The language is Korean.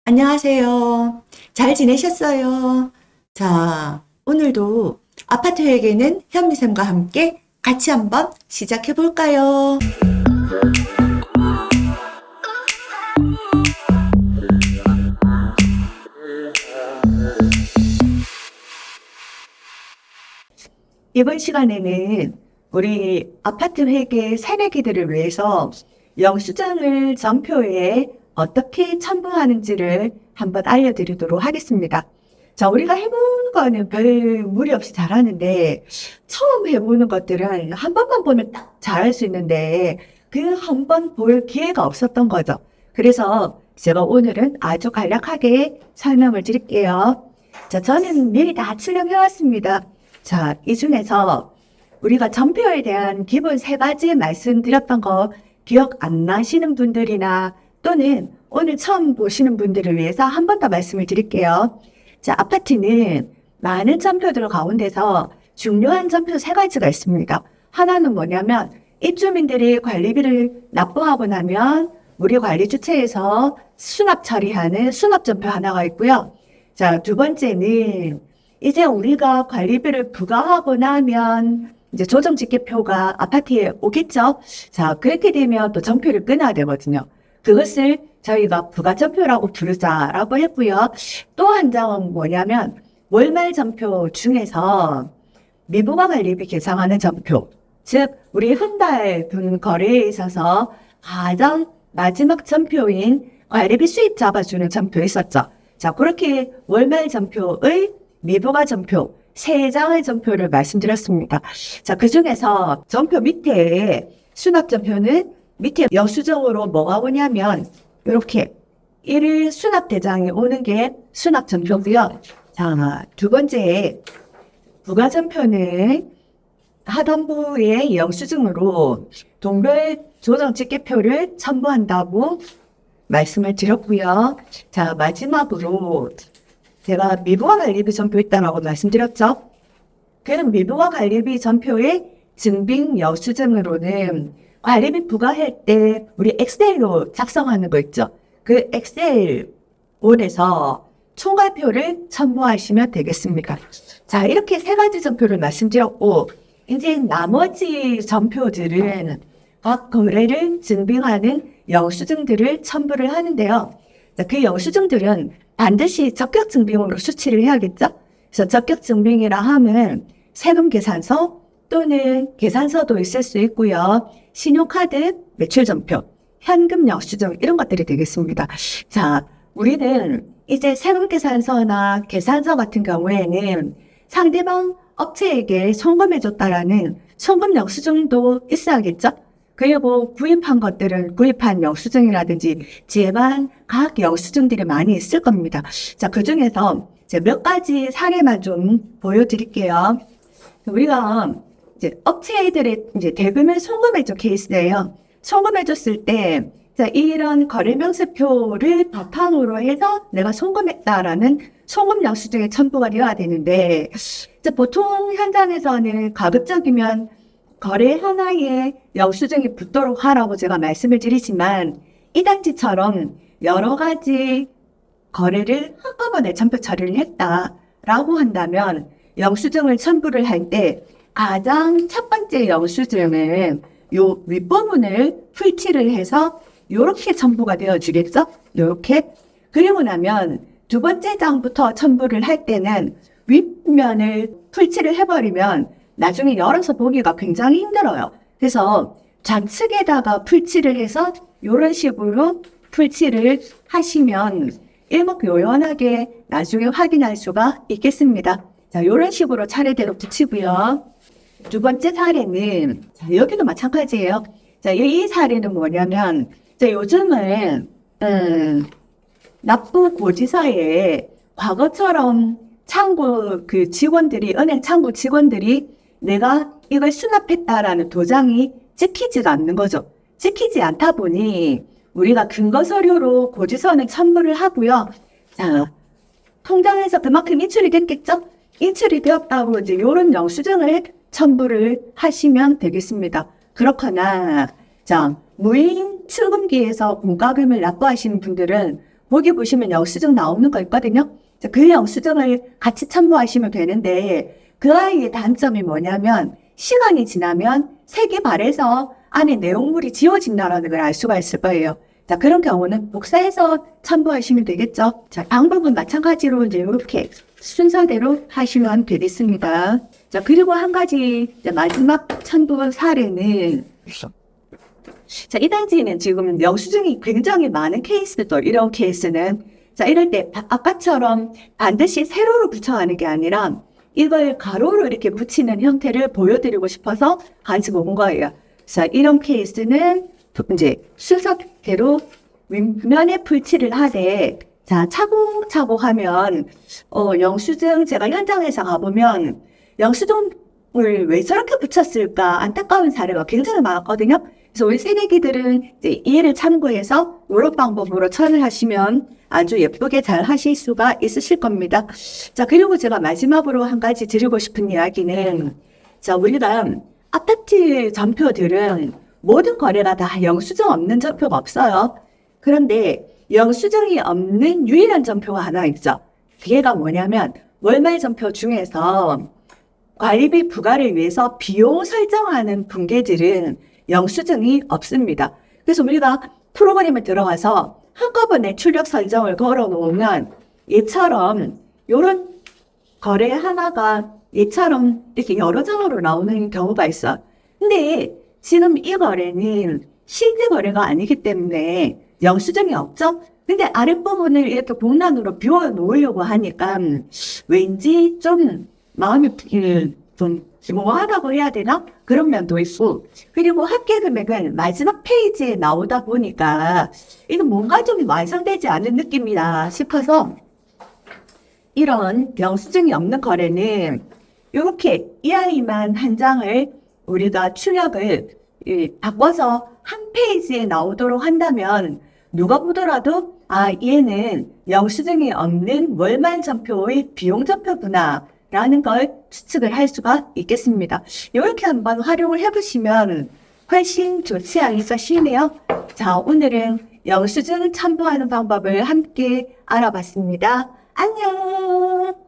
안녕하세요. 잘 지내셨어요? 자, 오늘도 아파트 회계는 현미쌤과 함께 같이 한번 시작해 볼까요? 이번 시간에는 우리 아파트 회계 새내기들을 위해서 영수증을 전표에 어떻게 첨부하는지를 한번 알려드리도록 하겠습니다. 자, 우리가 해보는 거는 별 무리 없이 잘하는데, 처음 해보는 것들은 한 번만 보면 딱 잘할 수 있는데, 그 한 번 볼 기회가 없었던 거죠. 그래서 제가 오늘은 아주 간략하게 설명을 드릴게요. 자, 저는 미리 다 출력해왔습니다. 자, 이 중에서 우리가 전표에 대한 기본 세 가지 말씀드렸던 거 기억 안 나시는 분들이나 또는 오늘 처음 보시는 분들을 위해서 한 번 더 말씀을 드릴게요. 자, 아파트는 많은 전표들 가운데서 중요한 전표 세 가지가 있습니다. 하나는 뭐냐면 입주민들이 관리비를 납부하고 나면 우리 관리 주체에서 수납 처리하는 수납전표 하나가 있고요. 자, 두 번째는 이제 우리가 관리비를 부과하고 나면 이제 조정집계표가 아파트에 오겠죠? 자, 그렇게 되면 또 전표를 끊어야 되거든요. 그것을 저희가 부가전표라고 부르자라고 했고요. 또 한 장은 뭐냐면 월말 전표 중에서 미부가 관리비 계상하는 전표, 즉 우리 한 달 분 거래에 있어서 가장 마지막 전표인 관리비 수입 잡아주는 전표 있었죠. 자, 그렇게 월말 전표의 미부가 전표 세 장의 전표를 말씀드렸습니다. 자, 그 중에서 전표 밑에 수납 전표는 밑에 영수증으로 뭐가 오냐면 이렇게 1일 수납 대장이 오는 게 수납 전표고요. 자, 두 번째 부가 전표는 하단부의 영수증으로 동별 조정 집계표를 첨부한다고 말씀을 드렸고요. 자, 마지막으로 제가 미부가 관리비 전표 있다라고 말씀드렸죠. 그럼 미부가 관리비 전표의 증빙 영수증으로는 관리비 부과할 때 우리 엑셀로 작성하는 거 있죠. 그 엑셀본에서 총괄표를 첨부하시면 되겠습니다. 자, 이렇게 세 가지 전표를 말씀드렸고 이제 나머지 전표들은 각 거래를 증빙하는 영수증들을 첨부를 하는데요. 자, 그 영수증들은 반드시 적격증빙으로 수치를 해야겠죠? 그래서 적격증빙이라 하면 세금계산서 또는 계산서도 있을 수 있고요. 신용카드 매출전표, 현금 영수증 이런 것들이 되겠습니다. 자, 우리는 이제 세금계산서나 계산서 같은 경우에는 상대방 업체에게 송금해줬다라는 송금 영수증도 있어야겠죠? 그리고 구입한 것들은 구입한 영수증이라든지 제반 각 영수증들이 많이 있을 겁니다. 자, 그 중에서 몇 가지 사례만 좀 보여드릴게요. 우리가 이제 업체들의 이제 대금을 송금해준 케이스예요. 송금해줬을 때, 자, 이런 거래명세표를 바탕으로 해서 내가 송금했다라는 송금 영수증의 첨부가 되어야 되는데, 자, 보통 현장에서는 가급적이면 거래 하나에 영수증이 붙도록 하라고 제가 말씀을 드리지만 이 단지처럼 여러 가지 거래를 한꺼번에 전표 처리를 했다라고 한다면 영수증을 첨부를 할 때 가장 첫 번째 영수증은 요 윗부분을 풀칠을 해서 요렇게 첨부가 되어지겠죠? 요렇게. 그리고 나면 두 번째 장부터 첨부를 할 때는 윗면을 풀칠을 해버리면 나중에 열어서 보기가 굉장히 힘들어요. 그래서 좌측에다가 풀칠을 해서 이런 식으로 풀칠을 하시면 일목요연하게 나중에 확인할 수가 있겠습니다. 자, 이런 식으로 차례대로 붙이고요. 두 번째 사례는, 자, 여기도 마찬가지예요. 자, 이 사례는 뭐냐면, 자, 요즘은, 납부 고지서에 과거처럼 창구 그 직원들이, 은행 창구 직원들이 내가 이걸 수납했다라는 도장이 찍히지가 않는 거죠. 찍히지 않다 보니 우리가 근거 서류로 고지서는 첨부를 하고요. 자, 통장에서 그만큼 인출이 됐겠죠? 인출이 되었다고 이제 이런 영수증을 첨부를 하시면 되겠습니다. 그렇거나, 자, 무인 출금기에서 공과금을 납부하시는 분들은 거기 보시면 영수증 나오는 거 있거든요. 자, 그 영수증을 같이 첨부하시면 되는데 그 아이의 단점이 뭐냐면 시간이 지나면 색이 바래서 안에 내용물이 지워진다는 걸 알 수가 있을 거예요. 자, 그런 경우는 복사해서 첨부하시면 되겠죠. 자, 방법은 마찬가지로 이제 이렇게 순서대로 하시면 되겠습니다. 자, 그리고 한 가지 이제 마지막 첨부 사례는 자, 이 단지는 지금 영수증이 굉장히 많은 케이스도 이런 케이스는 자, 이럴 때 아까처럼 반드시 세로로 붙여가는 게 아니라 이걸 가로로 이렇게 붙이는 형태를 보여드리고 싶어서 가지고 온 거예요. 자, 이런 케이스는 이제 순서대로 윗면에 풀칠을 하되 자, 차곡차곡 하면 영수증 제가 현장에서 가보면 영수증을 왜 저렇게 붙였을까 안타까운 사례가 굉장히 많았거든요. 그래서 우리 새내기들은 이제 이해를 참고해서 이런 방법으로 처리를 하시면 아주 예쁘게 잘 하실 수가 있으실 겁니다. 자, 그리고 제가 마지막으로 한 가지 드리고 싶은 이야기는 자, 우리가 아파트 전표들은 모든 거래가 다 영수증 없는 전표가 없어요. 그런데 영수증이 없는 유일한 전표가 하나 있죠. 그게가 뭐냐면 월말 전표 중에서 관리비 부과를 위해서 비용 설정하는 분계들은 영수증이 없습니다. 그래서 우리가 프로그램에 들어가서 한꺼번에 출력 설정을 걸어 놓으면 얘처럼 이런 거래 하나가 얘처럼 이렇게 여러 장으로 나오는 경우가 있어. 근데 지금 이 거래는 실제 거래가 아니기 때문에 영수증이 없죠? 근데 아랫부분을 이렇게 공란으로 비워 놓으려고 하니까 왠지 좀 마음이 좀 뭐하다고 해야 되나? 그런 면도 있고 그리고 합계 금액은 마지막 페이지에 나오다 보니까 이거 뭔가 좀 완성되지 않은 느낌이다 싶어서 이런 영수증이 없는 거래는 이렇게 이 아이만 한 장을 우리가 출력을 바꿔서 한 페이지에 나오도록 한다면 누가 보더라도 아, 얘는 영수증이 없는 월말 전표의 비용 전표구나 라는 걸 추측을 할 수가 있겠습니다. 이렇게 한번 활용을 해보시면 훨씬 좋지 않을까 싶네요. 자, 오늘은 영수증 첨부하는 방법을 함께 알아봤습니다. 안녕!